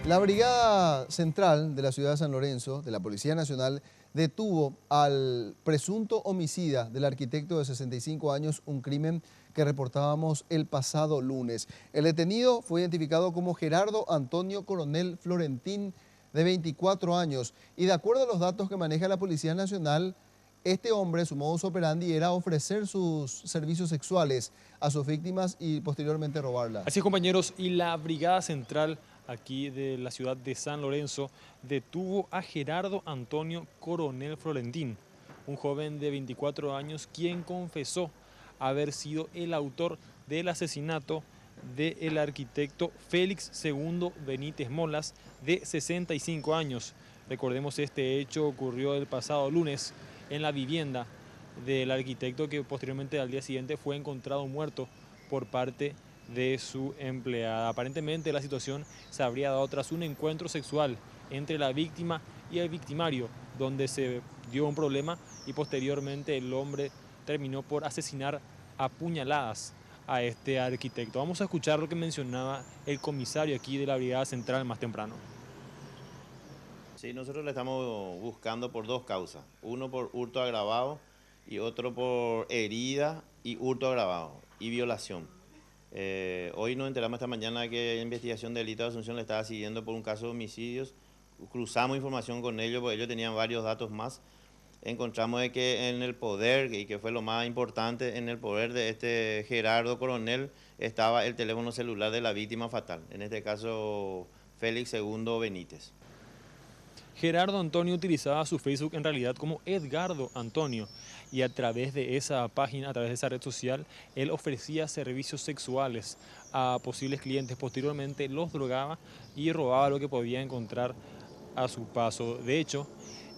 La Brigada Central de la ciudad de San Lorenzo, de la Policía Nacional, detuvo al presunto homicida del arquitecto de 65 años, un crimen que reportábamos el pasado lunes. El detenido fue identificado como Gerardo Antonio Coronel Florentín, de 24 años, y de acuerdo a los datos que maneja la Policía Nacional, este hombre, su modus operandi era ofrecer sus servicios sexuales a sus víctimas y posteriormente robarlas. Así es, compañeros, y la Brigada Central aquí de la ciudad de San Lorenzo detuvo a Gerardo Antonio Coronel Florentín, un joven de 24 años quien confesó haber sido el autor del asesinato del arquitecto Félix Segundo Benítez Molas, de 65 años. Recordemos, este hecho ocurrió el pasado lunes en la vivienda del arquitecto, que posteriormente al día siguiente fue encontrado muerto por parte de su empleada. Aparentemente la situación se habría dado tras un encuentro sexual entre la víctima y el victimario, donde se dio un problema y posteriormente el hombre terminó por asesinar a puñaladas a este arquitecto. Vamos a escuchar lo que mencionaba el comisario aquí de la Brigada Central más temprano. Sí, nosotros le estamos buscando por dos causas, uno por hurto agravado y otro por herida y hurto agravado y violación. Hoy nos enteramos esta mañana que la investigación de delito de Asunción le estaba siguiendo por un caso de homicidios. Cruzamos información con ellos porque ellos tenían varios datos más. Encontramos de que en el poder, y que fue lo más importante, en el poder de este Gerardo Coronel estaba el teléfono celular de la víctima fatal, en este caso Félix Segundo Benítez. Gerardo Antonio utilizaba su Facebook en realidad como Edgardo Antonio, y a través de esa página, a través de esa red social, él ofrecía servicios sexuales a posibles clientes. Posteriormente los drogaba y robaba lo que podía encontrar a su paso. De hecho,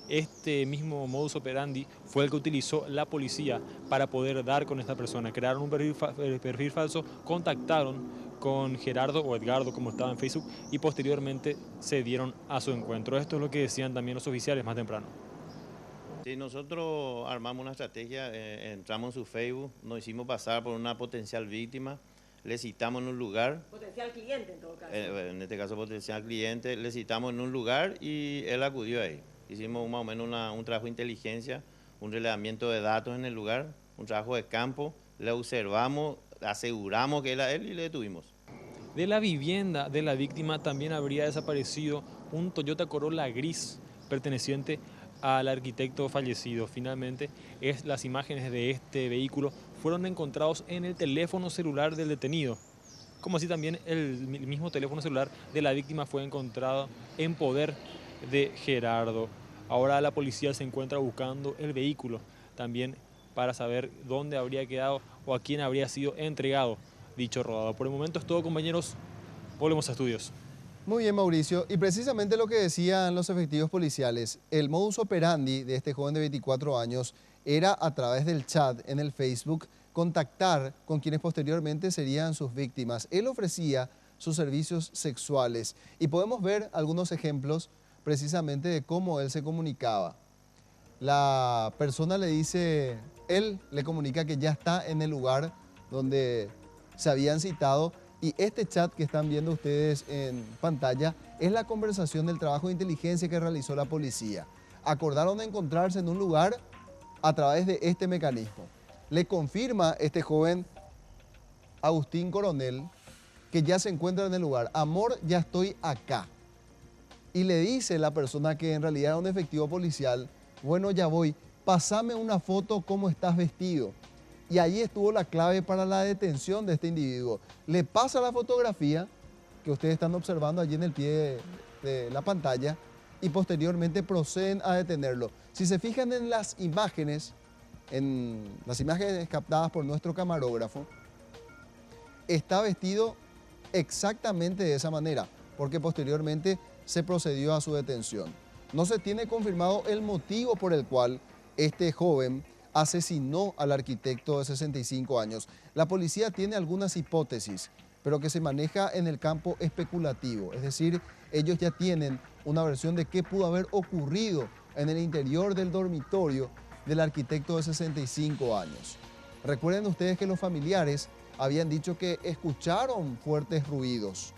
este mismo modus operandi fue el que utilizó la policía para poder dar con esta persona. Crearon un perfil falso, contactaron con Gerardo o Edgardo, como estaba en Facebook, y posteriormente se dieron a su encuentro. Esto es lo que decían también los oficiales más temprano. Sí, nosotros armamos una estrategia, entramos en su Facebook, nos hicimos pasar por una potencial víctima, le citamos en un lugar. Potencial cliente en todo caso. En este caso potencial cliente, le citamos en un lugar y él acudió ahí. Hicimos más o menos un trabajo de inteligencia, un relevamiento de datos en el lugar, un trabajo de campo, le observamos, aseguramos que era él y le detuvimos. De la vivienda de la víctima también habría desaparecido un Toyota Corolla gris perteneciente al arquitecto fallecido. Finalmente, las imágenes de este vehículo fueron encontrados en el teléfono celular del detenido, como así también el mismo teléfono celular de la víctima fue encontrado en poder de Gerardo. Ahora la policía se encuentra buscando el vehículo también para saber dónde habría quedado o a quién habría sido entregado dicho rodado. Por el momento es todo, compañeros. Volvemos a estudios. Muy bien, Mauricio. Y precisamente lo que decían los efectivos policiales, el modus operandi de este joven de 24 años era, a través del chat en el Facebook, contactar con quienes posteriormente serían sus víctimas. Él ofrecía sus servicios sexuales y podemos ver algunos ejemplos precisamente de cómo él se comunicaba. La persona le dice, él le comunica que ya está en el lugar donde se habían citado, y este chat que están viendo ustedes en pantalla es la conversación del trabajo de inteligencia que realizó la policía. Acordaron de encontrarse en un lugar a través de este mecanismo. Le confirma este joven Agustín Coronel que ya se encuentra en el lugar. Amor, ya estoy acá. Y le dice la persona, que en realidad era un efectivo policial, bueno, ya voy, pásame una foto cómo estás vestido. Y ahí estuvo la clave para la detención de este individuo. Le pasa la fotografía que ustedes están observando allí en el pie de la pantalla y posteriormente proceden a detenerlo. Si se fijan en las imágenes captadas por nuestro camarógrafo, está vestido exactamente de esa manera, porque posteriormente se procedió a su detención. No se tiene confirmado el motivo por el cual este joven asesinó al arquitecto de 65 años. La policía tiene algunas hipótesis, pero que se maneja en el campo especulativo. Es decir, ellos ya tienen una versión de qué pudo haber ocurrido en el interior del dormitorio del arquitecto de 65 años. Recuerden ustedes que los familiares habían dicho que escucharon fuertes ruidos.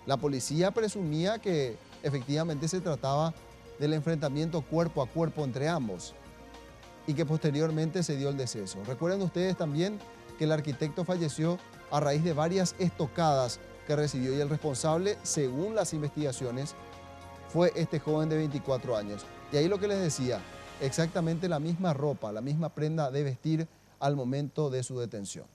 La policía presumía que efectivamente se trataba del enfrentamiento cuerpo a cuerpo entre ambos y que posteriormente se dio el deceso. Recuerden ustedes también que el arquitecto falleció a raíz de varias estocadas que recibió y el responsable, según las investigaciones, fue este joven de 24 años. Y ahí lo que les decía, exactamente la misma ropa, la misma prenda de vestir al momento de su detención.